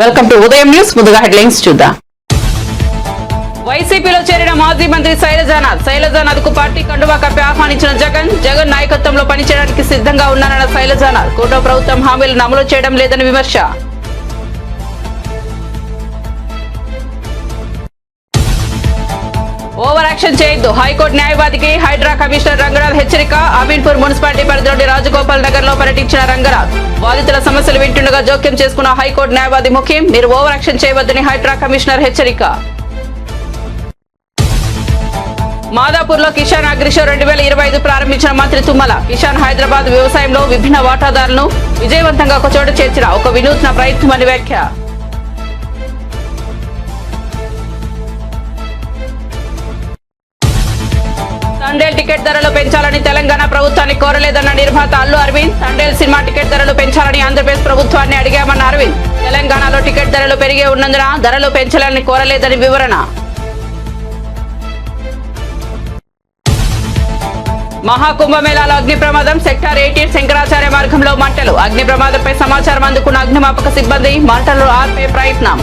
Welcome to ఉదయం news. ముందుగా headlines చూద్దాం. వైసీపీలో చేరిన మాజీ మంత్రి శైలజానాథ్ కు పార్టీ కండువా కప్పి ఆహ్వానించిన జగన్ నాయకత్వంలో పనిచేయడానికి సిద్ధంగా ఉన్నారన్న శైలజానాథ్. కూటమి ప్రభుత్వం హామీలను అమలు చేయడం లేదని విమర్శ. ఓవర్ యాక్షన్ చేయొద్దు, హైకోర్టు న్యాయవాదికి హైడ్రా కమిషనర్ రంగనాథ్ హెచ్చరిక. అమీన్పూర్ మున్సిపాలిటీ పరిధిలోని రాజగోపాల్ నగర్ లో పర్యటించిన రంగనాథ్. బాధితుల సమస్యలు వింటుండగా జోక్యం చేసుకున్న హైకోర్టు న్యాయవాది ముఖ్యం. మీరు ఓవర్ యాక్షన్ చేయవద్దని హైడ్రా కమిషనర్ హెచ్చరిక. మాదాపూర్ లో కిసాన్ అగ్రిషో 2025 ప్రారంభించిన మంత్రి తుమ్మల. కిసాన్ హైదరాబాద్ వ్యవసాయంలో విభిన్న వాటాదారులను విజయవంతంగా ఒక చోట చేర్చిన ఒక వినూత్న ప్రయత్నమని వ్యాఖ్య. తండేల్ టికెట్ ధరలు పెంచాలని తెలంగాణ ప్రభుత్వాన్ని కోరలేదన్న నిర్మాత అల్లు అరవింద్. తండేల్ సినిమా టికెట్ ధరలు పెంచాలని ఆంధ్రప్రదేశ్ ప్రభుత్వాన్ని అడిగామన్న అరవింద్. తెలంగాణలో టికెట్ ధరలు పెరిగే ఉన్నందున ధరలు పెంచాలని కోరలేదని వివరణ. మహాకుంభమేళాలో అగ్ని ప్రమాదం. సెక్టార్ 18 శంకరాచార్య మార్గంలో మంటలు. అగ్ని ప్రమాదంపై సమాచారం అందుకున్న అగ్నిమాపక సిబ్బంది మంటలు ఆర్పే ప్రయత్నం.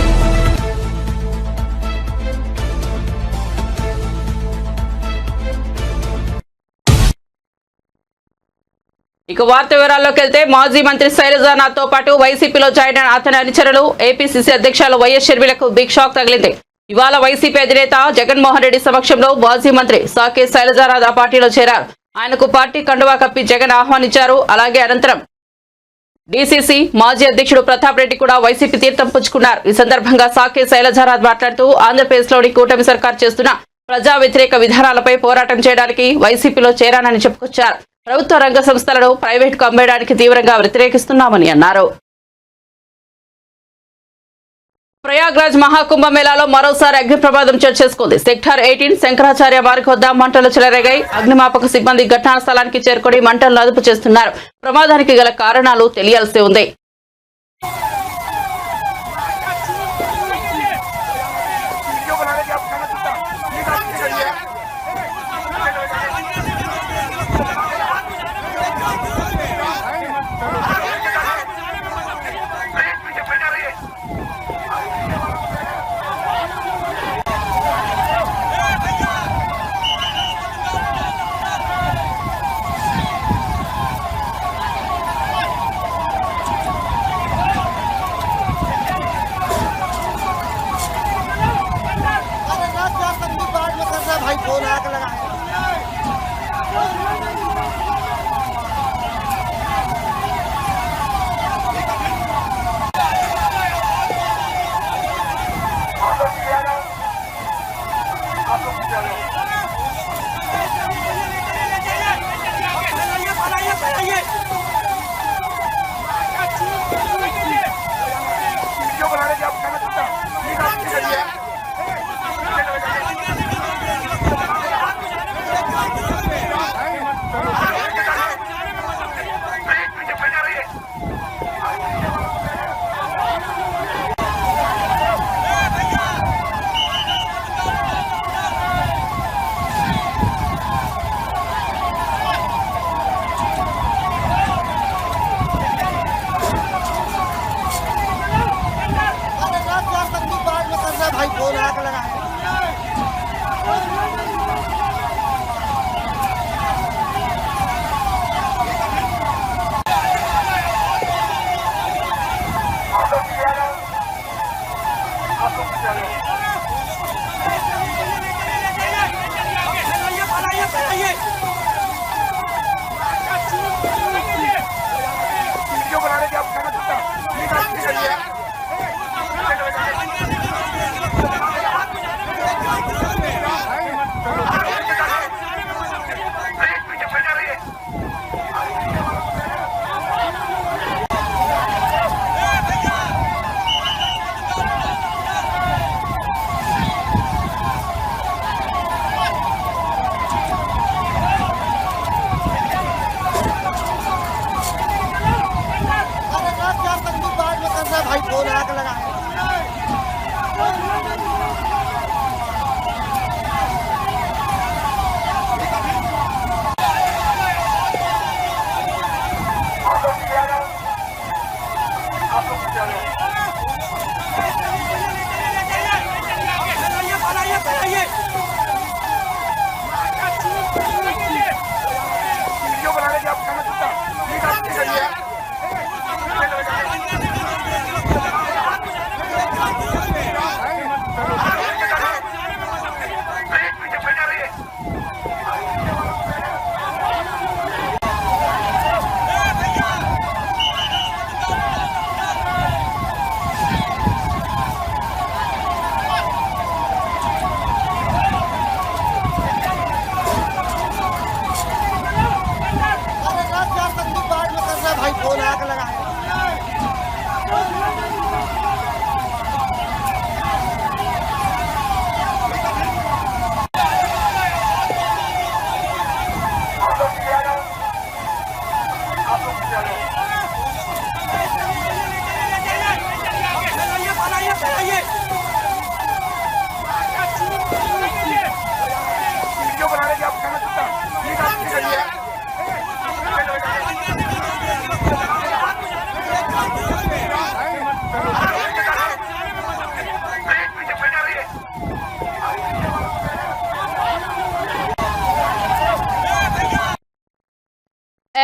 ఇక వార్త వివరాల్లోకి వెళ్తే, మాజీ మంత్రి శైలజానాథ్ తో పాటు వైసీపీలో జాయిన్ అయిన అతని అనుచరులు ఏపీసీసీ అధ్యక్షులు వైఎస్ షర్మిలకు బిగ్ షాక్ తగిలింది. ఇవాళ వైసీపీ అధినేత జగన్మోహన్ రెడ్డి సమక్షంలో మాజీ మంత్రి సాకే శైలజానాథ్ ఆ పార్టీలో చేరారు. ఆయనకు పార్టీ కండువా కప్పి జగన్ ఆహ్వానించారు. అలాగే అనంతరం డీసీసీ మాజీ అధ్యక్షుడు ప్రతాప్ రెడ్డి కూడా వైసీపీ తీర్థం పుచ్చుకున్నారు. ఈ సందర్భంగా సాకే శైలజానాథ్ మాట్లాడుతూ ఆంధ్రప్రదేశ్ లోని కూటమి సర్కార్ చేస్తున్న ప్రజా వ్యతిరేక విధానాలపై పోరాటం చేయడానికి వైసీపీలో చేరానని చెప్పుకొచ్చారు. ప్రభుత్వ రంగ సంస్థలను ప్రైవేటుకు అమ్మేయడానికి తీవ్రంగా వ్యతిరేకిస్తున్నామని అన్నారు. ప్రయాగ్రాజ్ మహాకుంభమేళాలో మరోసారి అగ్ని ప్రమాదం చోటు చేసుకుంది. సెక్టార్ 18 శంకరాచార్య మార్గం వద్ద మంటలు చెలరేగాయి. అగ్నిమాపక సిబ్బంది ఘటనా స్థలానికి చేరుకొని మంటలను అదుపు చేస్తున్నారు. ప్రమాదానికి గల కారణాలు తెలియాల్సి ఉంది.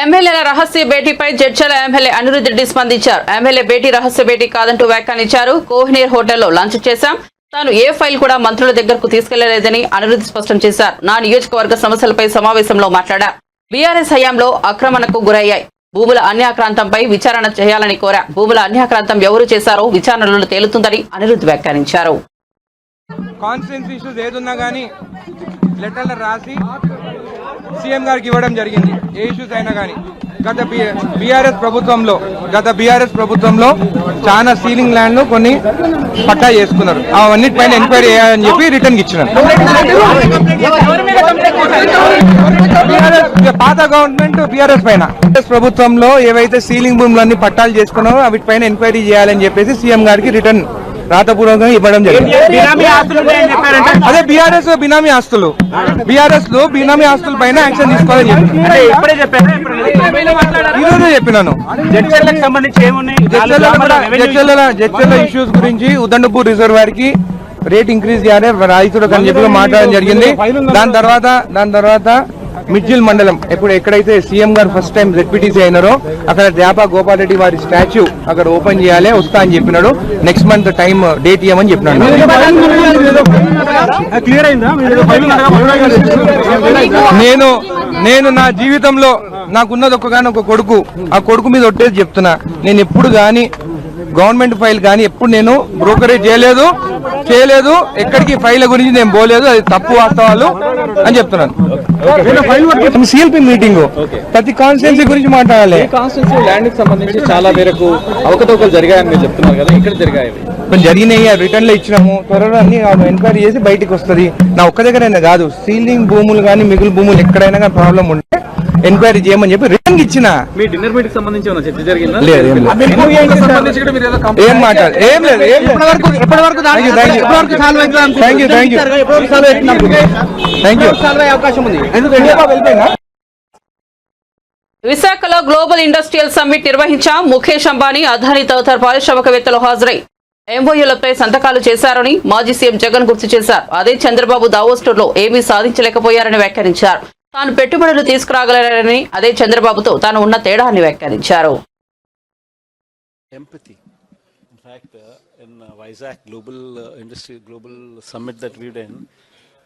ఎమ్మెల్యేల రహస్య భేటీపై జడ్చల ఎమ్మెల్యే అనిరుద్ రెడ్డి స్పందించారు. ఎమ్మెల్యే భేటీ రహస్య భేటీ కాదంటూ వ్యాఖ్యానించారు. కోహినీర్ హోటల్లో లంచ్ చేశాం, తాను ఏ ఫైల్ కూడా మంత్రుల దగ్గరకు తీసుకెళ్లలేదని అనిరుద్ స్పష్టం చేశారు. నా నియోజకవర్గ సమస్యలపై సమావేశంలో మాట్లాడారు. బీఆర్ఎస్ హయాంలో ఆక్రమణకు గురయ్యాయి, భూముల అన్యాక్రాంతంపై విచారణ చేయాలని కోరా. భూముల అన్యాక్రాంతం ఎవరు చేశారో విచారణలో తేలుతుందని అనిరుద్ వ్యాఖ్యానించారు. కాన్స్టిట్యూన్సీ ఇష్యూస్ ఏదున్నా కానీ లెటర్లు రాసి సీఎం గారికి ఇవ్వడం జరిగింది. ఏ ఇష్యూస్ అయినా కానీ గత బీఆర్ఎస్ ప్రభుత్వంలో చాలా సీలింగ్ ల్యాండ్లు కొన్ని పట్టా చేసుకున్నారు. అవన్నిటిపైన ఎంక్వైరీ చేయాలని చెప్పి రిటర్న్ ఇచ్చినారు. పాత గవర్నమెంట్ బీఆర్ఎస్ పైన ప్రభుత్వంలో ఏవైతే సీలింగ్ భూములన్నీ పట్టాలు చేసుకున్నారో వాటిపైన ఎంక్వైరీ చేయాలని చెప్పేసి సీఎం గారికి రిటర్న్ రాతపూర్వకంగా ఇవ్వడం జరిగింది. అదే బీఆర్ఎస్ బినామీ ఆస్తులు, బీఆర్ఎస్ లో బినామీ ఆస్తుల పైన యాక్షన్ తీసుకోవాలని ఈరోజు చెప్పినాను. జడ్చర్ల ఇష్యూస్ గురించి ఉదండపూర్ రిజర్వాయర్ కి రేట్ ఇంక్రీజ్ చేయాలి రైతులకు అని చెప్పి మాట్లాడడం జరిగింది. దాని తర్వాత మిడ్జిల్ మండలం ఎక్కడైతే సీఎం గారు ఫస్ట్ టైం జెడ్పీటీసీ అయినారో అక్కడ ద్యాపా గోపాల్ రెడ్డి వారి స్టాచ్యూ అక్కడ ఓపెన్ చేయాలి, వస్తా అని చెప్పినాడు. నెక్స్ట్ మంత్ టైం డేట్ ఇవ్వమని చెప్పినాడు. నేను నా జీవితంలో నాకున్నది ఒక కొడుకు, ఆ కొడుకు మీద ఒట్టేసి చెప్తున్నా, నేను ఎప్పుడు గాని గవర్నమెంట్ ఫైల్ కానీ ఎప్పుడు నేను బ్రోకరేజ్ చేయలేదు, ఎక్కడికి ఫైల్ గురించి నేను పోలేదు. అది తప్పు వాస్తవాలు అని చెప్తున్నాను. సిఎల్పి మీటింగ్ ప్రతి కాన్స్టిట్యున్సీ గురించి మాట్లాడాలి. కాన్స్టిట్యున్సీ ల్యాండ్ కి సంబంధించి చాలా మేరకు అవకతవకలు జరిగాయని మీరు చెప్తున్నారు కదా, ఇక్కడ జరిగాయి? జరిగినాయి, రిటర్న్ లో ఇచ్చినాము. త్వరలో అన్ని ఎంక్వైరీ చేసి బయటకు వస్తుంది. నా ఒక్క దగ్గరైనా కాదు, సీలింగ్ భూములు కానీ మిగులు భూములు ఎక్కడైనా కానీ ప్రాబ్లం ఉంటే ఎంక్వైరీ చేయమని చెప్పి రిటర్న్ ఇచ్చిన. మీ డిన్నర్ మీటింగ్ సంబంధించి చర్చ జరిగిందా? లేదు, ఏం మాట్లాడు, ఏం లేదు. విశాఖలో గ్లోబల్ ఇండస్ట్రియల్ సమ్మిట్ నిర్వహించాం. ముఖేష్ అంబానీ, అదానీ తదితర పారిశ్రామికవేత్తలు హాజరై ఎంఓయూలపై సంతకాలు చేశారని మాజీ సీఎం జగన్ గుర్తు చేశారు. అదే చంద్రబాబు దావోస్ టూర్లో ఏమీ సాధించలేకపోయారని వ్యాఖ్యానించారు. తాను పెట్టుబడులు తీసుకురాగలరని, అదే చంద్రబాబుతో తాను ఉన్న తేడాన్ని వ్యాఖ్యానించారు. Empathy. In fact, in Vizag global summit that we did,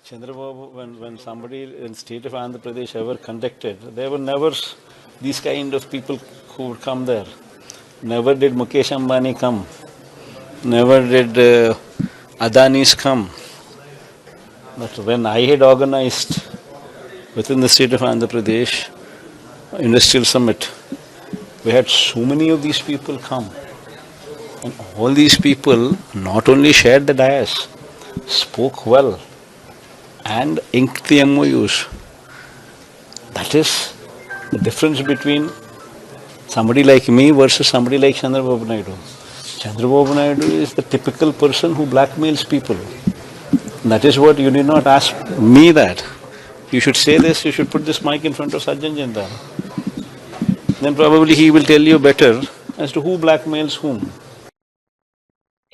Chandrababu, when somebody in state of Andhra Pradesh ever conducted, there were never these kind of people who would come there. Never did Mukesh Ambani come. Never did Adani's come. But when I had organized within the state of Andhra Pradesh Industrial Summit, we had so many of these people come. And all these people not only shared the dais, spoke well, and inked the MOUs. That is the difference between somebody like me versus somebody like Chandrababu Naidu. Chandrababu Naidu is the typical person who blackmails people. That is what you did not ask me that. You should say this, you should put this mic in front of Sajjan Jindal. Then probably he will tell you better as to who blackmails whom.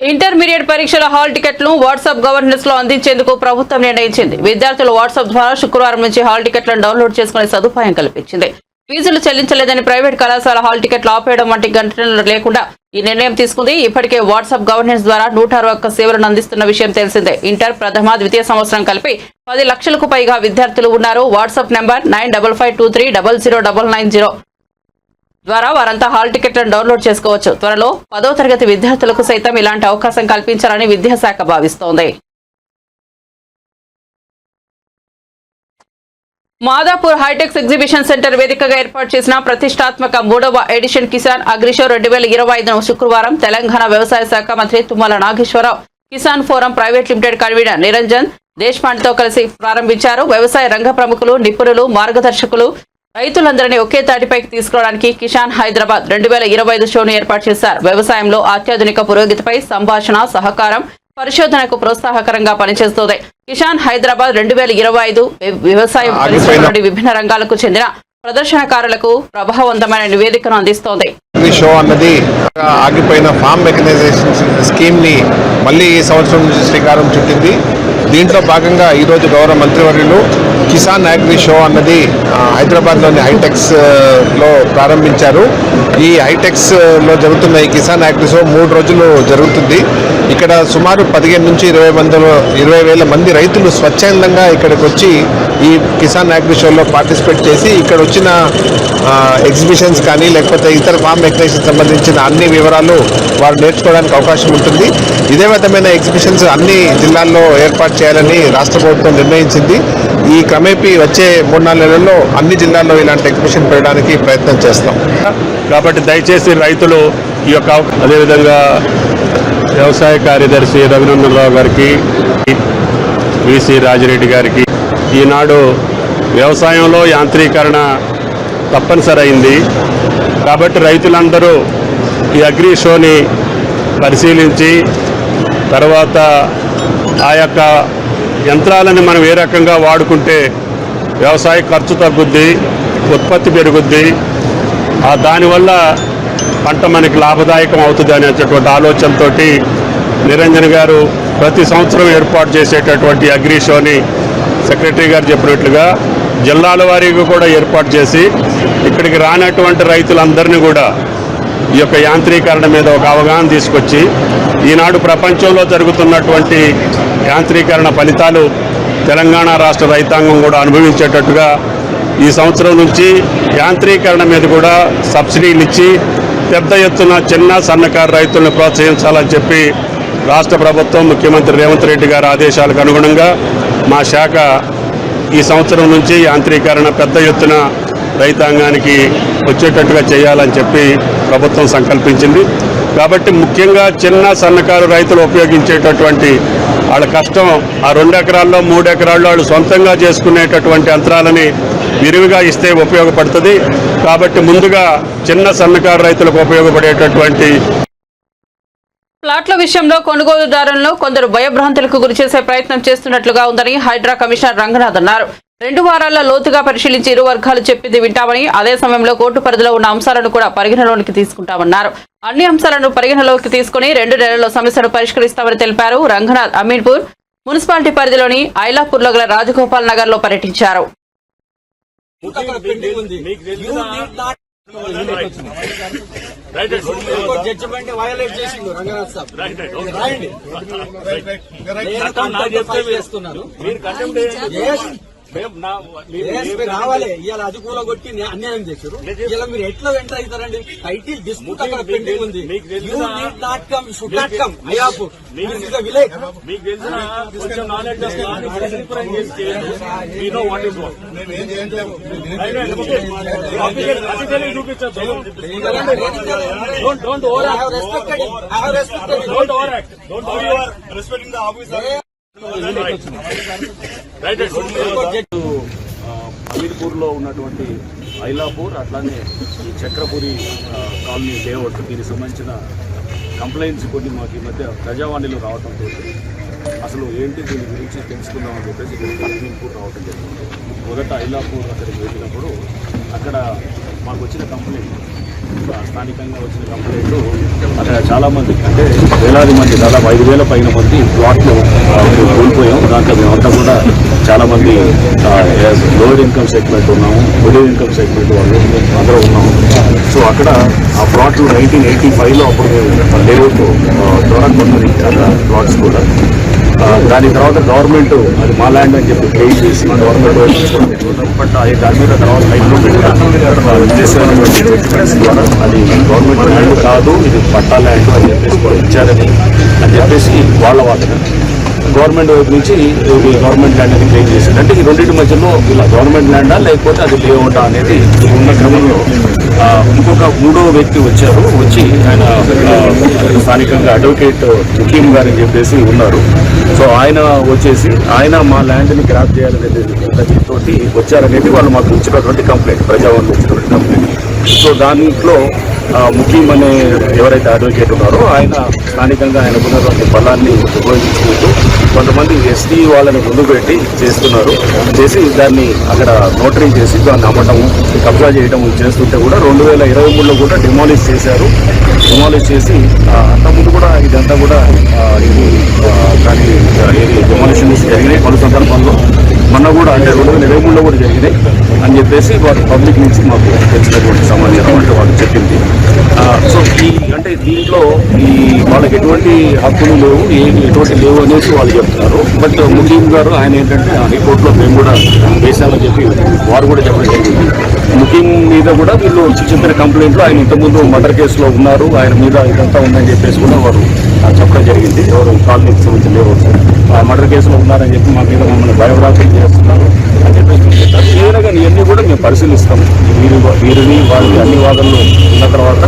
Intermediate పరీక్షల hall టికెట్లను WhatsApp governance లో అందించేందుకు ప్రభుత్వం నిర్ణయించింది. విద్యార్థులు WhatsApp ద్వారా శుక్రవారం నుంచి హాల్ టికెట్లను డౌన్లోడ్ చేసుకునే సదుపాయం కల్పించింది. ఫీజులు చెల్లించలేదని ప్రైవేట్ కళాశాల హాల్ టికెట్లు ఆపేయడం వంటి ఘటనలు లేకుండా ఈ నిర్ణయం తీసుకుంది. ఇప్పటికే వాట్సాప్ గవర్నెన్స్ ద్వారా 161 సేవలను అందిస్తున్న విషయం తెలిసిందే. ఇంటర్, ప్రథమ, ద్వితీయ సంవత్సరం కలిపి 10 లక్షలకు పైగా విద్యార్థులు ఉన్నారు. వాట్సాప్ నెంబర్ 9552300990 ద్వారా వారంతా హాల్ టికెట్లను డౌన్లోడ్ చేసుకోవచ్చు. త్వరలో 10వ తరగతి విద్యార్థులకు సైతం ఇలాంటి అవకాశం కల్పించాలని విద్యాశాఖ భావిస్తోంది. మాదాపూర్ హైటెక్స్ ఎగ్జిబిషన్ సెంటర్ వేదికగా ఏర్పాటు చేసిన ప్రతిష్టాత్మక 3వ ఎడిషన్ కిసాన్ అగ్రిషో 2025 శుక్రవారం తెలంగాణ వ్యవసాయ శాఖ మంత్రి Tummala Nageswara Rao Kisan forum private limited convener Niranjan దేశ్పాండ్తో కలిసి ప్రారంభించారు. వ్యవసాయ రంగ ప్రముఖులు, నిపుణులు, మార్గదర్శకులు, రైతులందరినీ ఒకే తాటిపైకి తీసుకురావడానికి కిసాన్ హైదరాబాద్ 2025 షోను ఏర్పాటు చేశారు. వ్యవసాయంలో అత్యాధునిక పురోగతిపై సంభాషణ, సహకారం, పరిశోధనకు ప్రోత్సాహకరంగా పనిచేస్తోంది. కిసాన్ హైదరాబాద్ 2025 వ్యవసాయం, పరిశ్రమలోని విభిన్న రంగాలకు చెందిన ప్రదర్శనకారులకు ప్రభావవంతమైన నివేదికను అందిస్తోంది. షో అన్నది ఆగిపోయిన ఫార్మ్ మెకనైజేషన్ స్కీమ్ ని మళ్ళీ ఈ సంవత్సరం నుంచి శ్రీకారం చుట్టింది. దీంట్లో భాగంగా ఈరోజు గౌరవ మంత్రివర్యులు కిసాన్ అగ్రి షో అన్నది హైదరాబాద్లోని హైటెక్స్ లో ప్రారంభించారు. ఈ హైటెక్స్ లో జరుగుతున్న ఈ కిసాన్ అగ్రి షో 3 రోజులు జరుగుతుంది. ఇక్కడ సుమారు 15 నుంచి 20,000 మంది రైతులు స్వచ్ఛందంగా ఇక్కడికి వచ్చి ఈ కిసాన్ అగ్రి షోలో పార్టిసిపేట్ చేసి ఇక్కడ వచ్చిన ఎగ్జిబిషన్స్ కానీ లేకపోతే ఇతర ఫార్మ్ మెకనైజేషన్ సంబంధించిన అన్ని వివరాలు వారు నేర్చుకోవడానికి అవకాశం ఉంటుంది. ఇదే విధమైన ఎగ్జిబిషన్స్ అన్ని జిల్లాల్లో ఏర్పాటు చేయాలని రాష్ట్ర ప్రభుత్వం నిర్ణయించింది. ఈ క్రమేపీ వచ్చే 3-4 నెలల్లో అన్ని జిల్లాల్లో ఇలాంటి ఎగ్జిబిషన్ పెట్టడానికి ప్రయత్నం చేస్తాం. కాబట్టి దయచేసి రైతులు ఈ యొక్క అదేవిధంగా వ్యవసాయ కార్యదర్శి రఘునందన్ రావు గారికి, విసి రాజిరెడ్డి గారికి, ఈనాడు వ్యవసాయంలో యాంత్రీకరణ తప్పనిసరి అయింది. కాబట్టి రైతులందరూ ఈ అగ్రి షోని పరిశీలించి తర్వాత ఆ యొక్క యంత్రాలను మనం ఏ రకంగా వాడుకుంటే వ్యవసాయ ఖర్చు తగ్గుద్ది, ఉత్పత్తి పెరుగుద్ది, దానివల్ల పంట మనకి లాభదాయకం అవుతుంది అనేటటువంటి ఆలోచనతో నిరంజన్ గారు ప్రతి సంవత్సరం ఏర్పాటు చేసేటటువంటి అగ్రి షోని సెక్రటరీ గారు చెప్పినట్లుగా జిల్లాల వారీగా కూడా ఏర్పాటు చేసి ఇక్కడికి రానటువంటి రైతులందరినీ కూడా ఈ యొక్క యాంత్రీకరణ మీద ఒక అవగాహన తీసుకొచ్చి ఈనాడు ప్రపంచంలో జరుగుతున్నటువంటి యాంత్రీకరణ ఫలితాలు తెలంగాణ రాష్ట్ర రైతాంగం కూడా అనుభవించేటట్టుగా ఈ సంవత్సరం నుంచి యాంత్రీకరణ మీద కూడా సబ్సిడీలు ఇచ్చి పెద్ద ఎత్తున చిన్న సన్నకారు రైతులను ప్రోత్సహించాలని చెప్పి రాష్ట్ర ప్రభుత్వం ముఖ్యమంత్రి రేవంత్ రెడ్డి గారి ఆదేశాలకు అనుగుణంగా మా శాఖ ఈ సంవత్సరం నుంచి యాంత్రీకరణ పెద్ద ఎత్తున రైతాంగానికి వచ్చేటట్టుగా చేయాలని చెప్పి ప్రభుత్వం సంకల్పించింది. కాబట్టి ముఖ్యంగా చిన్న సన్నకారు రైతులు ఉపయోగించేటటువంటి వాళ్ళ కష్టం ఆ 2 ఎకరాల్లో 3 ఎకరాల్లో వాళ్ళు సొంతంగా చేసుకునేటటువంటి యంత్రాలని విరివిగా ఇస్తే ఉపయోగపడుతుంది. కాబట్టి ముందుగా చిన్న సన్నకారు రైతులకు ఉపయోగపడేటటువంటి ప్లాట్ల విషయంలో కొనుగోలుదారులను కొందరు భయభ్రాంతులకు గురిచేసే ప్రయత్నం చేస్తున్నట్లుగా ఉందని హైడ్రా కమిషనర్ రంగనాథ్ అన్నారు. 2 వారాల్లో లోతుగా పరిశీలించి ఇరు వర్గాలు చెప్పింది వింటామని, అదే సమయంలో కోర్టు పరిధిలో ఉన్న అంశాలను కూడా పరిగణలోకి తీసుకుంటామన్నారు. అన్ని అంశాలను పరిగణలోకి తీసుకుని 2 నెలల్లో సమస్యను పరిష్కరిస్తామని తెలిపారు. రంగనాథ్ అమీన్పూర్ మున్సిపాలిటీ పరిధిలోని ఐలాపూర్లో గల రాజగోపాల్ నగర్ లో పర్యటించారు. రావాలి ఇవాళ అది కూల కొట్టి అన్యాయం చేశారు. ఇలా మీరు ఎట్లా ఎంటర్ అవుతారండి? టైటిల్ డిస్ప్యూట్ అక్కడ పెండింగ్ ఉంది. You need not come, should not come. Ayapur village మీకు తెలిసిన కొంచెం నాలెడ్జ్ అమీర్పూర్లో ఉన్నటువంటి ఐలాపూర్ అట్లానే ఈ చక్రపురి కాలనీ లేఅవుట్ దీనికి సంబంధించిన కంప్లైంట్స్ కొన్ని మాకు ఈ మధ్య ప్రజావాణిలో రావడంతో అసలు ఏంటి దీని గురించి తెలుసుకుందామని చెప్పేసి అమీర్పూర్ రావడం జరిగింది. మొదట ఐలాపూర్ అక్కడికి వెళ్ళినప్పుడు అక్కడ మాకు వచ్చిన కంప్లైంట్, స్థానికంగా వచ్చిన కంప్లైంట్ అక్కడ చాలామంది అంటే వేలాది మంది, దాదాపు 5,000 పైన మంది ప్లాట్లు కోల్పోయాం. దాంట్లో మేమంతా కూడా చాలామంది లోయర్ ఇన్కమ్ సెగ్మెంట్ ఉన్నాము, మిడిల్ ఇన్కమ్ సెగ్మెంట్ వాళ్ళు అందరూ ఉన్నాము. సో అక్కడ ఆ ప్లాట్లు 1985లో అప్పుడు మేము లేఅవుట్ ద్వారా కొన్నది అక్కడ ప్లాట్స్ కూడా. దాని తర్వాత గవర్నమెంట్ అది మా ల్యాండ్ అని చెప్పి క్లెయిమ్ చేసి గవర్నమెంట్ బట్ దాని మీద తర్వాత ద్వారా అది గవర్నమెంట్ ల్యాండ్ కాదు, ఇది పట్టా ల్యాండ్ అని చెప్పేసి ఇచ్చారని చెప్పేసి వాళ్ళ వాదన. గవర్నమెంట్ వైపు నుంచి గవర్నమెంట్ ల్యాండ్ అనేది క్లెయిమ్ చేశారు. అంటే ఈ రెండింటి మధ్యలో ఇలా గవర్నమెంట్ ల్యాండా లేకపోతే అది లేఅవుటా అనేది ఉన్న క్రమంలో ఇంకొక మూడో వ్యక్తి వచ్చి ఆయన స్థానికంగా అడ్వకేట్ ముఖీం గారు అని చెప్పేసి ఉన్నారు. సో ఆయన వచ్చేసి ఆయన మా ల్యాండ్ని గ్రాప్ చేయాలనేది తోటి వచ్చారనేది వాళ్ళు మాకు ఇచ్చినటువంటి కంప్లైంట్, ప్రజావాణిలో ఇచ్చినటువంటి కంప్లైంట్. సో దాంట్లో ముఖీం అనే ఎవరైతే అడ్వకేట్ ఉన్నారో ఆయన స్థానికంగా ఆయనకున్నటువంటి బలాన్ని ఉపయోగించుకుంటూ కొంతమంది ఎస్టీ వాళ్ళని ముందు పెట్టి చేసి దాన్ని అక్కడ నోటరీ చేసి దాన్ని అమ్మటం, కబ్జా చేయడం చేస్తుంటే కూడా 2023లో కూడా డిమాలిష్ చేశారు. డిమాలిష్ చేసి అంతకుముందు కూడా ఇదంతా కూడా ఇది దాని డిమాలిషన్ జరిగినాయి పలు సందర్భాల్లో. మొన్న కూడా అంటే 2023లో కూడా జరిగినాయి అని చెప్పేసి వారు పబ్లిక్ నుంచి మాకు తెలిసినటువంటి సమాచారం అంటే వాళ్ళు చెప్పింది. సో అంటే దీంట్లో వాళ్ళకి ఎటువంటి హక్కులు లేవు, ఎటువంటి లేవు అనేసి వాళ్ళు చెప్తున్నారు. బట్ ముఖీం గారు ఆయన ఏంటంటే హైకోర్టులో మేము కూడా వేసామని చెప్పి వారు కూడా చెప్పడం జరిగింది. ముఖీం మీద కూడా వీళ్ళు చెప్పిన కంప్లైంట్లో ఆయన ఇంతకుముందు మర్డర్ కేసులో ఉన్నారు, ఆయన మీద ఇదంతా ఉందని చెప్పేసి కూడా వారు చెప్పడం జరిగింది. ఎవరు కాలనీకి సంబంధించిన లేవు మర్డర్ కేసులో ఉన్నారని చెప్పి మా మీద మమ్మల్ని బయోగ్రఫీ చేస్తున్నారు అని చెప్పేసి ఏదైనా కానీ ఇవన్నీ కూడా మేము పరిశీలిస్తాము. వీరిని వాళ్ళని అన్ని వాదనలు ఉన్న తర్వాత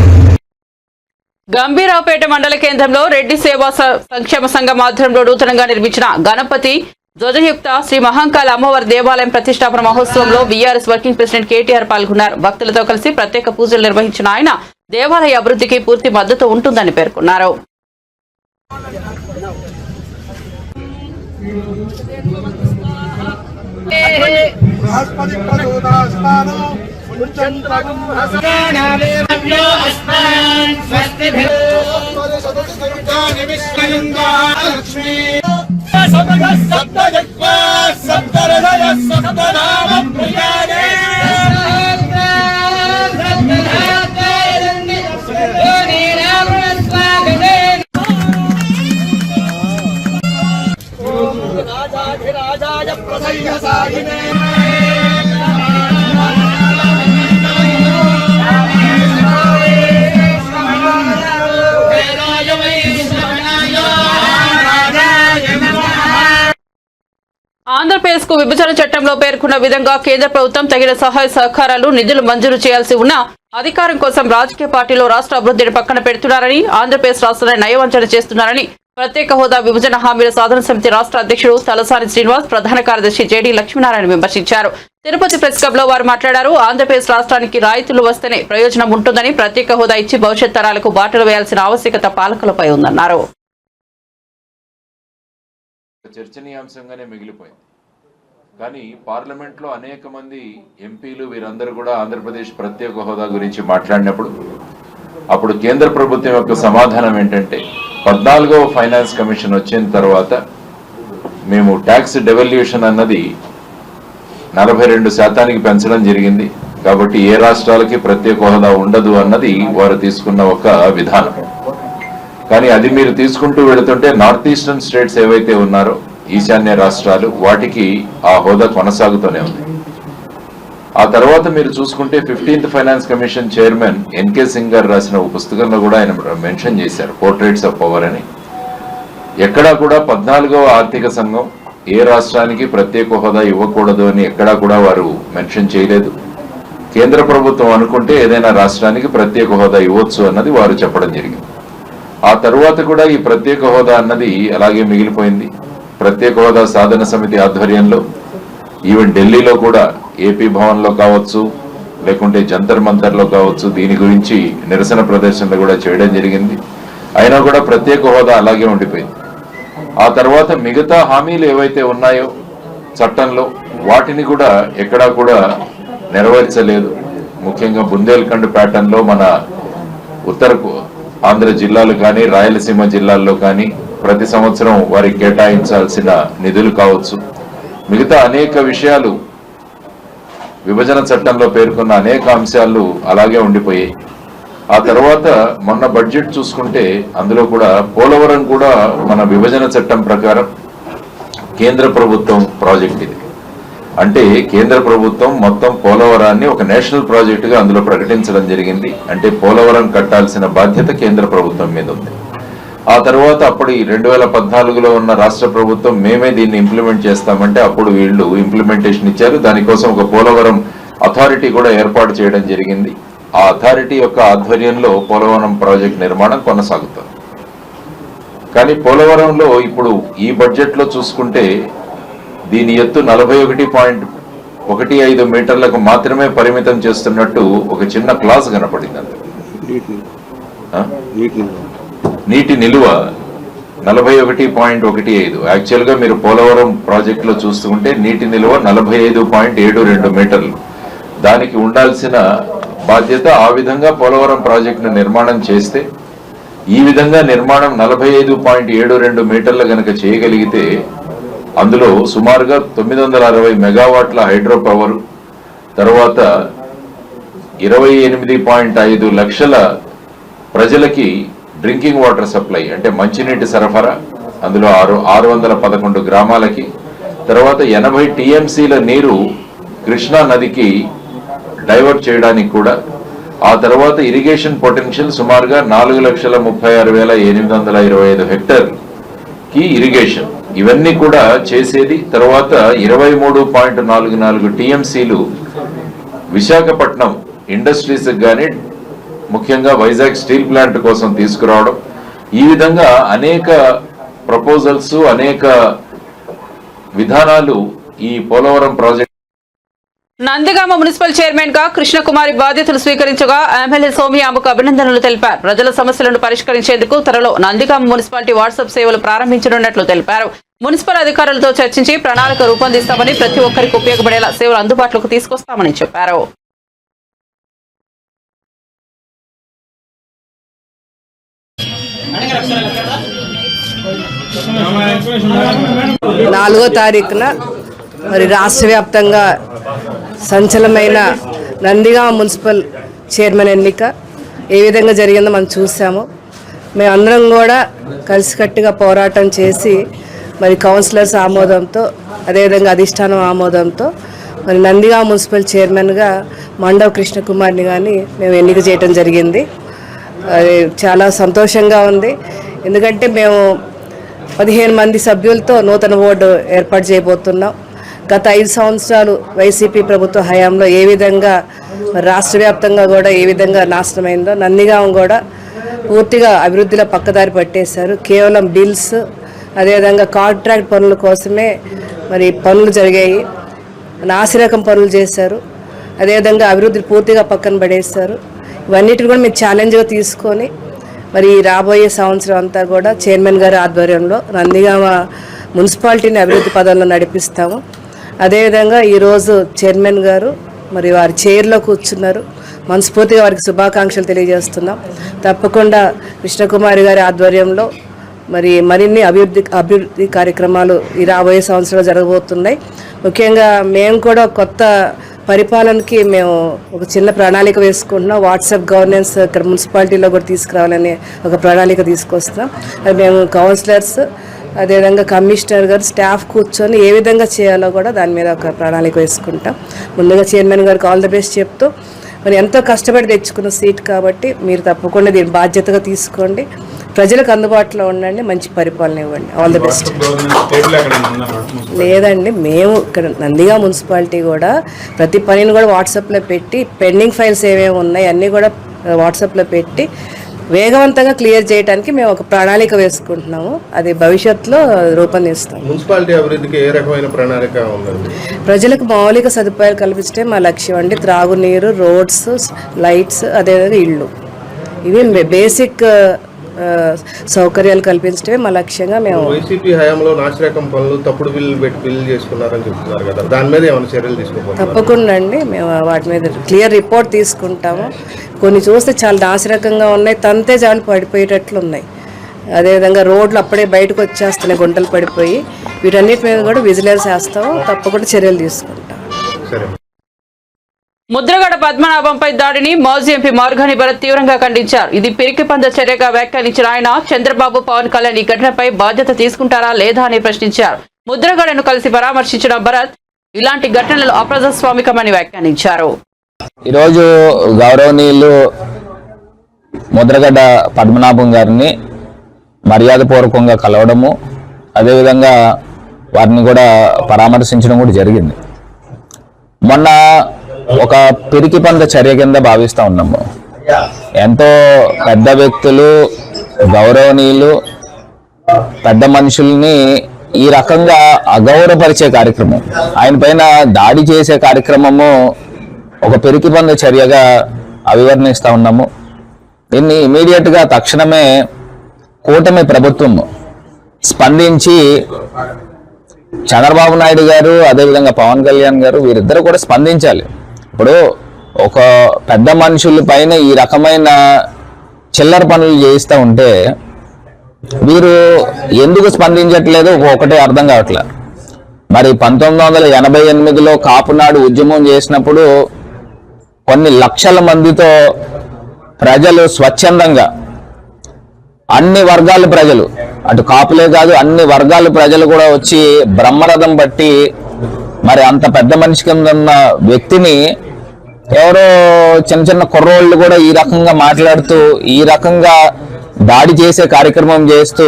గంభీరావుపేట మండల కేంద్రంలో రెడ్డి సేవా సంక్షేమ సంఘం ఆధ్వర్యంలో నూతనంగా నిర్మించిన గణపతి ధ్వజయుక్త శ్రీ మహంకాళ అమ్మవారి దేవాలయం ప్రతిష్టాపన మహోత్సవంలో బీఆర్ఎస్ వర్కింగ్ ప్రెసిడెంట్ కేటీఆర్ పాల్గొన్నారు. భక్తులతో కలిసి ప్రత్యేక పూజలు నిర్వహించిన ఆయన దేవాలయ అభివృద్ధికి పూర్తి మద్దతు ఉంటుందని పేర్కొన్నారు. ఆంధ్రప్రదేశ్ కు విభజన చట్టంలో పేర్కొన్న విధంగా కేంద్ర ప్రభుత్వం తగిన సహాయ సహకారాలు నిధులు మంజూరు చేయాల్సి ఉన్న అధికారం కోసం రాజకీయ పార్టీలో రాష్ట్ర అభివృద్ధిని పక్కన పెడుతున్నారని, ఆంధ్రప్రదేశ్ రాష్ట్రాన్ని నయవంచన చేస్తున్నారని ప్రత్యేక హోదా విభజన హామీల సాధన సమితి రాష్ట్ర అధ్యక్షుడు తలసాని శ్రీనివాస్, ప్రధాన కార్యదర్శి జేడీ లక్ష్మీనారాయణ విమర్శించారు. తిరుపతి ప్రెస్ క్లబ్ లో వారు మాట్లాడారు. ఆంధ్రప్రదేశ్ రాష్ట్రానికి రాయితీలు వస్తేనే ప్రయోజనం ఉంటుందని, ప్రత్యేక హోదా ఇచ్చి భవిష్యత్ తరాలకు బాటలు వేయాల్సిన ఆవశ్యకత పాలకులపై ఉందన్నారు. చర్చనీయాంశంగానే మిగిలిపోయింది. కానీ పార్లమెంట్లో అనేక మంది ఎంపీలు వీరందరూ కూడా ఆంధ్రప్రదేశ్ ప్రత్యేక హోదా గురించి మాట్లాడినప్పుడు అప్పుడు కేంద్ర ప్రభుత్వం యొక్క సమాధానం ఏంటంటే 14వ ఫైనాన్స్ కమిషన్ వచ్చిన తర్వాత మేము ట్యాక్స్ డెవల్యూషన్ అన్నది 42% పెంచడం జరిగింది, కాబట్టి ఏ రాష్ట్రాలకి ప్రత్యేక హోదా ఉండదు అన్నది వారు తీసుకున్న ఒక విధానం. కానీ అది మీరు తీసుకుంటూ వెళుతుంటే నార్త్ ఈస్టర్న్ స్టేట్స్ ఏవైతే ఉన్నారో ఈశాన్య రాష్ట్రాలు వాటికి ఆ హోదా కొనసాగుతూనే ఉంది. ఆ తర్వాత మీరు చూసుకుంటే 15th finance commission chairman NK Singh గారు రాసిన ఒక పుస్తకంలో కూడా ఆయన మెన్షన్ చేశారు పోర్ట్రేట్స్ ఆఫ్ పవర్ అని. ఎక్కడా కూడా 14వ ఆర్థిక సంఘం ఏ రాష్ట్రానికి ప్రత్యేక హోదా ఇవ్వకూడదు అని ఎక్కడా కూడా వారు మెన్షన్ చేయలేదు. కేంద్ర ప్రభుత్వం అనుకుంటే ఏదైనా రాష్ట్రానికి ప్రత్యేక హోదా ఇవ్వచ్చు అన్నది వారు చెప్పడం జరిగింది. ఆ తరువాత కూడా ఈ ప్రత్యేక హోదా అన్నది అలాగే మిగిలిపోయింది. ప్రత్యేక హోదా సాధన సమితి ఆధ్వర్యంలో ఈవెన్ ఢిల్లీలో కూడా ఏపీ భవన్లో కావచ్చు, లేకుంటే జంతర్ మంతర్లో కావచ్చు, దీని గురించి నిరసన ప్రదర్శనలు కూడా చేయడం జరిగింది. అయినా కూడా ప్రత్యేక హోదా అలాగే ఉండిపోయింది. ఆ తర్వాత మిగతా హామీలు ఏవైతే ఉన్నాయో చట్టంలో వాటిని కూడా ఎక్కడా కూడా నెరవేర్చలేదు. ముఖ్యంగా బుందేల్ఖండ్ ప్యాటర్న్లో మన ఉత్తర ఆంధ్ర జిల్లాలు కానీ రాయలసీమ జిల్లాల్లో కానీ ప్రతి సంవత్సరం వారికి కేటాయించాల్సిన నిధులు కావచ్చు, మిగతా అనేక విషయాలు విభజన చట్టంలో పేర్కొన్న అనేక అంశాలు అలాగే ఉండిపోయాయి. ఆ తర్వాత మొన్న బడ్జెట్ చూసుకుంటే అందులో కూడా పోలవరం కూడా మన విభజన చట్టం ప్రకారం కేంద్ర ప్రభుత్వం ప్రాజెక్ట్ ఇది. అంటే కేంద్ర ప్రభుత్వం మొత్తం పోలవరాన్ని ఒక నేషనల్ ప్రాజెక్టుగా అందులో ప్రకటించడం జరిగింది. అంటే పోలవరం కట్టాల్సిన బాధ్యత కేంద్ర ప్రభుత్వం మీద ఉంది. ఆ తర్వాత అప్పుడు 2014లో ఉన్న రాష్ట్ర ప్రభుత్వం మేమే దీన్ని ఇంప్లిమెంట్ చేస్తామంటే అప్పుడు వీళ్ళు ఇంప్లిమెంటేషన్ ఇచ్చారు. దానికోసం ఒక పోలవరం అథారిటీ కూడా ఏర్పాటు చేయడం జరిగింది. ఆ అథారిటీ యొక్క ఆధ్వర్యంలో పోలవరం ప్రాజెక్ట్ నిర్మాణం కొనసాగుతుంది. కానీ పోలవరంలో ఇప్పుడు ఈ బడ్జెట్లో చూసుకుంటే దీని ఎత్తు 41.15 మీటర్లకు మాత్రమే పరిమితం చేస్తున్నట్టు ఒక చిన్న క్లాస్ కనపడింది. అంత నీటి నిలువ 41.15. యాక్చువల్గా మీరు పోలవరం ప్రాజెక్టులో చూసుకుంటే నీటి నిలువ 45.72 మీటర్లు. దానికి ఉండాల్సిన బాధ్యత ఆ విధంగా పోలవరం ప్రాజెక్టును నిర్మాణం చేస్తే ఈ విధంగా నిర్మాణం 45.72 మీటర్లు గనక చేయగలిగితే అందులో సుమారుగా 960 మెగావాట్ల హైడ్రో పవర్, తర్వాత 28.5 లక్షల ప్రజలకి డ్రింకింగ్ వాటర్ సప్లై అంటే మంచినీటి సరఫరా, అందులో 611 గ్రామాలకి, తర్వాత 80 టీఎంసీల నీరు కృష్ణా నదికి డైవర్ట్ చేయడానికి కూడా, ఆ తర్వాత ఇరిగేషన్ పొటెన్షియల్ సుమారుగా 4,36,825 హెక్టార్కి ఇరిగేషన్, ఇవన్నీ కూడా చేసేది. తర్వాత 23.44 టీఎంసీలు విశాఖపట్నం ఇండస్ట్రీస్ కానీ ముఖ్యంగా వైజాగ్ స్టీల్ ప్లాంట్ కోసం తీసుకురావడం. ఈ విధంగా అనేక ప్రపోజల్స్, అనేక విధానాలు ఈ Polavaram project. Nandigama municipal chairman గా కృష్ణకుమారి బాధ్యతలు స్వీకరించగా ఎమ్మెల్యే సోమియాముకు అభినందనలు తెలిపారు. ప్రజల సమస్యలను పరిష్కరించేందుకు త్వరలో నందిగామ మున్సిపాలిటీ వాట్సాప్ సేవలు ప్రారంభించనున్నట్లు తెలిపారు. మున్సిపల్ అధికారులతో చర్చించి ప్రణాళిక రూపొందిస్తామని, ప్రతి ఒక్కరికి ఉపయోగపడేలా సేవలు అందుబాటులోకి తీసుకొస్తామని చెప్పారు. నాలుగో తారీఖున మరి రాష్ట్ర వ్యాప్తంగా సంచలనమైన నందిగామ మున్సిపల్ చైర్మన్ ఎన్నిక ఏ విధంగా జరిగిందో మనం చూసాము. మేమందరం కూడా కలిసికట్టుగా పోరాటం చేసి మరి కౌన్సిలర్స్ ఆమోదంతో, అదేవిధంగా అధిష్టానం ఆమోదంతో మరి నందిగామ మున్సిపల్ చైర్మన్గా మండవ కృష్ణకుమార్ని కానీ మేము ఎన్నిక చేయడం జరిగింది. అది చాలా సంతోషంగా ఉంది. ఎందుకంటే మేము 15 మంది సభ్యులతో నూతన బోర్డు ఏర్పాటు చేయబోతున్నాం. గత 5 సంవత్సరాలు వైసీపీ ప్రభుత్వ హయాంలో ఏ విధంగా రాష్ట్ర వ్యాప్తంగా కూడా ఏ విధంగా నాశనమైందో, నందిగామ కూడా పూర్తిగా అభివృద్ధిలో పక్కదారి పట్టేశారు. కేవలం బిల్స్, అదేవిధంగా కాంట్రాక్ట్ పనుల కోసమే మరి పనులు జరిగాయి. నాసిరకం పనులు చేశారు. అదేవిధంగా అభివృద్ధి పూర్తిగా పక్కన పడేశారు. ఇవన్నిటిని కూడా మేము ఛాలెంజ్గా తీసుకొని మరి రాబోయే సంవత్సరం అంతా కూడా చైర్మన్ గారి ఆధ్వర్యంలో నందిగామ మున్సిపాలిటీని అభివృద్ధి పదంలో నడిపిస్తాము. అదేవిధంగా ఈరోజు చైర్మన్ గారు మరి వారి చైర్లో కూర్చున్నారు. మనస్ఫూర్తిగా వారికి శుభాకాంక్షలు తెలియజేస్తున్నాం. తప్పకుండా కృష్ణకుమారి గారి ఆధ్వర్యంలో మరి మరిన్ని అభివృద్ధి కార్యక్రమాలు ఈ రాబోయే సంవత్సరంలో జరగబోతున్నాయి. ముఖ్యంగా మేము కూడా కొత్త పరిపాలనకి మేము ఒక చిన్న ప్రణాళిక వేసుకుంటున్నాం. వాట్సాప్ గవర్నెన్స్ ఇక్కడ మున్సిపాలిటీలో కూడా తీసుకురావాలని ఒక ప్రణాళిక తీసుకొస్తున్నాం. అది మేము కౌన్సిలర్స్, అదేవిధంగా కమిషనర్ గారు, స్టాఫ్ కూర్చొని ఏ విధంగా చేయాలో కూడా దాని మీద ఒక ప్రణాళిక వేసుకుంటాం. ముందుగా చైర్మన్ గారికి ఆల్ ది బెస్ట్ చెప్తూ, మరి ఎంతో కష్టపడి తెచ్చుకున్న సీట్ కాబట్టి మీరు తప్పకుండా దీన్ని బాధ్యతగా తీసుకోండి, ప్రజలకు అందుబాటులో ఉండండి, మంచి పరిపాలన ఇవ్వండి. All the best. లేదండి, మేము ఇక్కడ నందిగామ మున్సిపాలిటీ కూడా ప్రతి పనిని కూడా వాట్సాప్లో పెట్టి, పెండింగ్ ఫైల్స్ ఏమేమి ఉన్నాయి అన్నీ కూడా వాట్సాప్లో పెట్టి వేగవంతంగా క్లియర్ చేయడానికి మేము ఒక ప్రణాళిక వేసుకుంటున్నాము. అది భవిష్యత్తులో రూపొందిస్తాం. మున్సిపాలిటీ అభివృద్ధికి ఏ రకమైన ప్రణాళిక ఉందండి? ప్రజలకు మౌలిక సదుపాయాలు కల్పించడం మా లక్ష్యం అండి. త్రాగునీరు, రోడ్స్, లైట్స్, అదేవిధంగా ఇళ్ళు, ఇవి బేసిక్ సౌకర్యాలు కల్పించడమే మా లక్ష్యంగా. మేము వైసీపీ హయాంలో నాసిరకం పనులు, తప్పుడు బిల్లు చేసుకున్నారని చెప్తున్నారు కదా, దాని మీద ఏమైనా చర్యలు తీసుకోవాలి? తప్పకుండా అండి, మేము వాటి మీద క్లియర్ రిపోర్ట్ తీసుకుంటాము. కొన్ని చూస్తే చాలా నాసిరకంగా ఉన్నాయి, తంతే జాలు పడిపోయేటట్లు ఉన్నాయి. అదేవిధంగా రోడ్లు అప్పుడే బయటకు వచ్చేస్తున్నాయి గుంటలు పడిపోయి. వీటన్నిటి మీద కూడా విజిలెన్స్ చేస్తాము, తప్పకుండా చర్యలు తీసుకుంటాం. సరే. ముద్రగడ పద్మనాభంపై దాడిని మాజీ ఎంపీ మార్గాని భరత్ తీవ్రంగా ఖండించారు. ఇది పిరికి పంద చర్యగా వ్యాఖ్యానించిన ఆయన చంద్రబాబు, పవన్ కళ్యాణ్ ఈ ఘటనపై బాధ్యత తీసుకుంటారా లేదా అని ప్రశ్నించారు. ముద్రగడను కలిసి పరామర్శించిన భరత్ ఇలాంటి ఘటనలు అప్రజాస్వామికమని వ్యాఖ్యానించారు. ఈరోజు గౌరవనీయులు ముద్రగడ పద్మనాభం గారిని మర్యాదపూర్వకంగా కలవడము, అదేవిధంగా వారిని కూడా పరామర్శించడం కూడా జరిగింది. మొన్న ఒక పిరికి పంద చర్య కింద భావిస్తూ ఉన్నాము. ఎంతో పెద్ద వ్యక్తులు, గౌరవనీయులు, పెద్ద మనుషుల్ని ఈ రకంగా అగౌరవపరిచే కార్యక్రమం, ఆయన పైన దాడి చేసే కార్యక్రమము ఒక పిరికి పంద చర్యగా అభివర్ణిస్తూ ఉన్నాము. దీన్ని ఇమీడియట్గా తక్షణమే కూటమి ప్రభుత్వం స్పందించి చంద్రబాబు నాయుడు గారు, అదేవిధంగా పవన్ కళ్యాణ్ గారు వీరిద్దరు కూడా స్పందించాలి. ఇప్పుడు ఒక పెద్ద మనుషుల పైన ఈ రకమైన చిల్లర పనులు చేయిస్తూ ఉంటే వీరు ఎందుకు స్పందించట్లేదు ఒకటే అర్థం కావట్లేదు. మరి 1988లో కాపునాడు ఉద్యమం చేసినప్పుడు కొన్ని లక్షల మందితో ప్రజలు స్వచ్ఛందంగా, అన్ని వర్గాల ప్రజలు, అటు కాపులే కాదు అన్ని వర్గాల ప్రజలు కూడా వచ్చి బ్రహ్మరథం బట్టి మరి అంత పెద్ద మనిషి కింద ఉన్న వ్యక్తిని ఎవరో చిన్న చిన్న కుర్రోళ్ళు కూడా ఈ రకంగా మాట్లాడుతూ ఈ రకంగా దాడి చేసే కార్యక్రమం చేస్తూ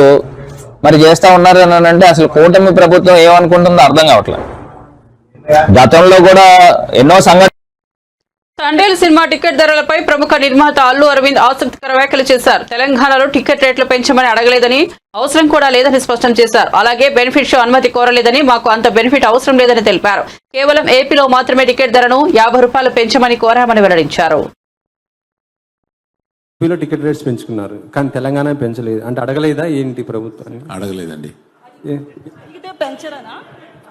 మరి చేస్తా ఉన్నారు అని అంటే అసలు కూటమి ప్రభుత్వం ఏమనుకుంటుందో అర్థం కావట్లేదు. గతంలో కూడా ఎన్నో సంఘటనలు. తండేలు సినిమా టికెట్ ధరలపై ప్రముఖ నిర్మాత అల్లు అరవింద్ ఆసక్తికర వ్యాఖ్యలు చేశారు. తెలంగాణలో టికెట్ రేట్లు పెంచమని అడగలేదని, అవసరం కూడా లేదని స్పష్టం చేశారు. అలాగే బెనిఫిట్ షో అనుమతి కోరలేదని, మాకు అంత బెనిఫిట్ అవసరం లేదని తెలిపారు. కేవలం ఏపీలో మాత్రమే టికెట్ ధరను 50 రూపాయలు పెంచమని కోరామని వెల్లడించారు. ఏపీలో టికెట్ రేట్స్ పెంచుకున్నారు కానీ తెలంగాణ పెంచలేదు అంటే అడగలేదా ఏంటి ప్రభుత్వాన్ని? అడగలేదండి.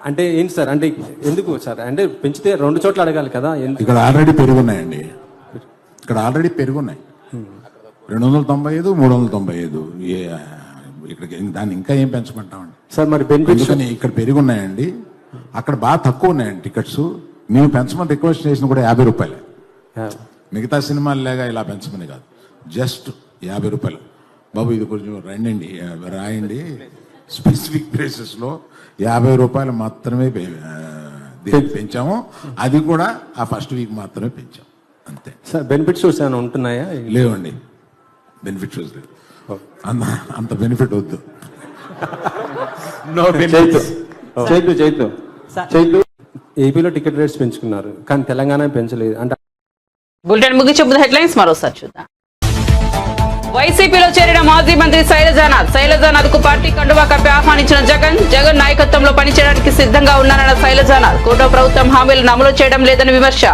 అంటే ఏంటి సార్, అంటే ఎందుకు సార్, అంటే పెంచితే 2 చోట్ల అడగాలి కదా. ఇక్కడ ఆల్రెడీ పెరుగున్నాయండి, ఇక్కడ ఆల్రెడీ పెరుగున్నాయి 295, 395. ఇక్కడ దాన్ని ఇంకా ఏం పెంచమంటామండి సార్? మరి బెనిఫిట్స్ ఇక్కడ పెరుగున్నాయండి, అక్కడ బాగా తక్కువ ఉన్నాయండి టికెట్స్. మేము పెంచమని రిక్వెస్ట్ చేసిన కూడా 50 రూపాయలే. మిగతా సినిమాలు లేగా ఇలా పెంచమని కాదు, జస్ట్ 50 రూపాయలు. బాబు ఇది కొంచెం రాయండి, స్పెసిఫిక్ ప్లేసెస్లో 50 రూపాయలు మాత్రమే పెంచాము, అది కూడా ఆ ఫస్ట్ వీక్ మాత్రమే పెంచాము అంతే. సార్ బెనిఫిట్ షోస్ ఏమైనా ఉంటున్నాయా? లేవండి, బెనిఫిట్ షోస్ లేవు, అంత బెనిఫిట్ వద్దు. చైతు ఏపీలో టికెట్ రేట్స్ పెంచుకున్నారు కానీ తెలంగాణ పెంచలేదు అంటే. బులెటిన్ ముగించే హెడ్లైన్స్ మరోసారి చూద్దాం. వైసీపీలో చేరిన మాజీ మంత్రి శైలజానాథ్ కు పార్టీ కండువా కప్పి ఆహ్వానించిన జగన్ నాయకత్వంలో పనిచేయడానికి సిద్ధంగా ఉన్నారన్న శైలజానాథ్. కూటమి ప్రభుత్వం హామీలను అమలు చేయడం లేదని విమర్శ.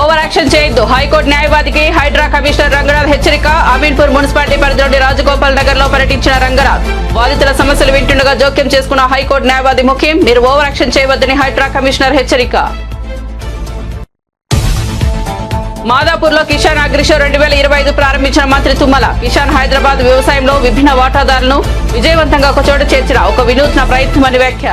ఓవర్ యాక్షన్ చేయొద్దు, హైకోర్టు న్యాయవాదికి హైడ్రా కమిషనర్ రంగనాథ్ హెచ్చరిక. అమీన్పూర్ మున్సిపాలిటీ పరిధిలోని రాజగోపాల్ నగర్ లో పర్యటించిన రంగనాథ్. బాధితుల సమస్యలు వింటుండగా జోక్యం చేసుకున్న హైకోర్టు న్యాయవాది ముఖ్యం. మీరు ఓవర్ యాక్షన్ చేయవద్దని హైడ్రా కమిషనర్ హెచ్చరిక. మాదాపూర్ లో కిసాన్ అగ్రిషో 2025 ప్రారంభించిన మంత్రి తుమ్మల. కిసాన్ హైదరాబాద్ వ్యవసాయంలో విభిన్న వాటాదారులను విజయవంతంగా ఒక చోట చేర్చిన ఒక వినూత్న ప్రయత్నమని వ్యాఖ్య.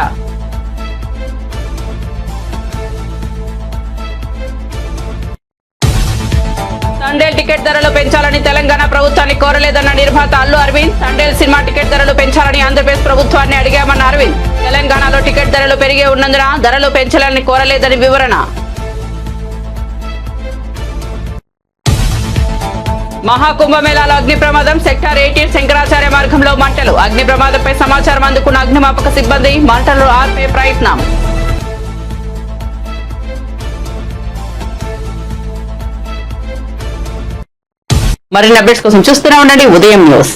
తండేల్ టికెట్ ధరలు పెంచాలని తెలంగాణ ప్రభుత్వాన్ని కోరలేదన్న నిర్మాత అల్లు అరవింద్. తండేల్ సినిమా టికెట్ ధరలు పెంచాలని ఆంధ్రప్రదేశ్ ప్రభుత్వాన్ని అడిగామన్న అరవింద్. తెలంగాణలో టికెట్ ధరలు పెరిగే ఉన్నందున ధరలు పెంచాలని కోరలేదని వివరణ. మహాకుంభమేళాలో అగ్ని ప్రమాదం. సెక్టార్ 18 శంకరాచార్య మార్గంలో మంటలు. అగ్ని ప్రమాదంపై సమాచారం అందుకున్న అగ్నిమాపక సిబ్బంది మంటలు ఆర్పే ప్రయత్నం. మరిన్ని అప్డేట్స్ కోసం చూస్తూనే ఉండండి ఉదయం న్యూస్.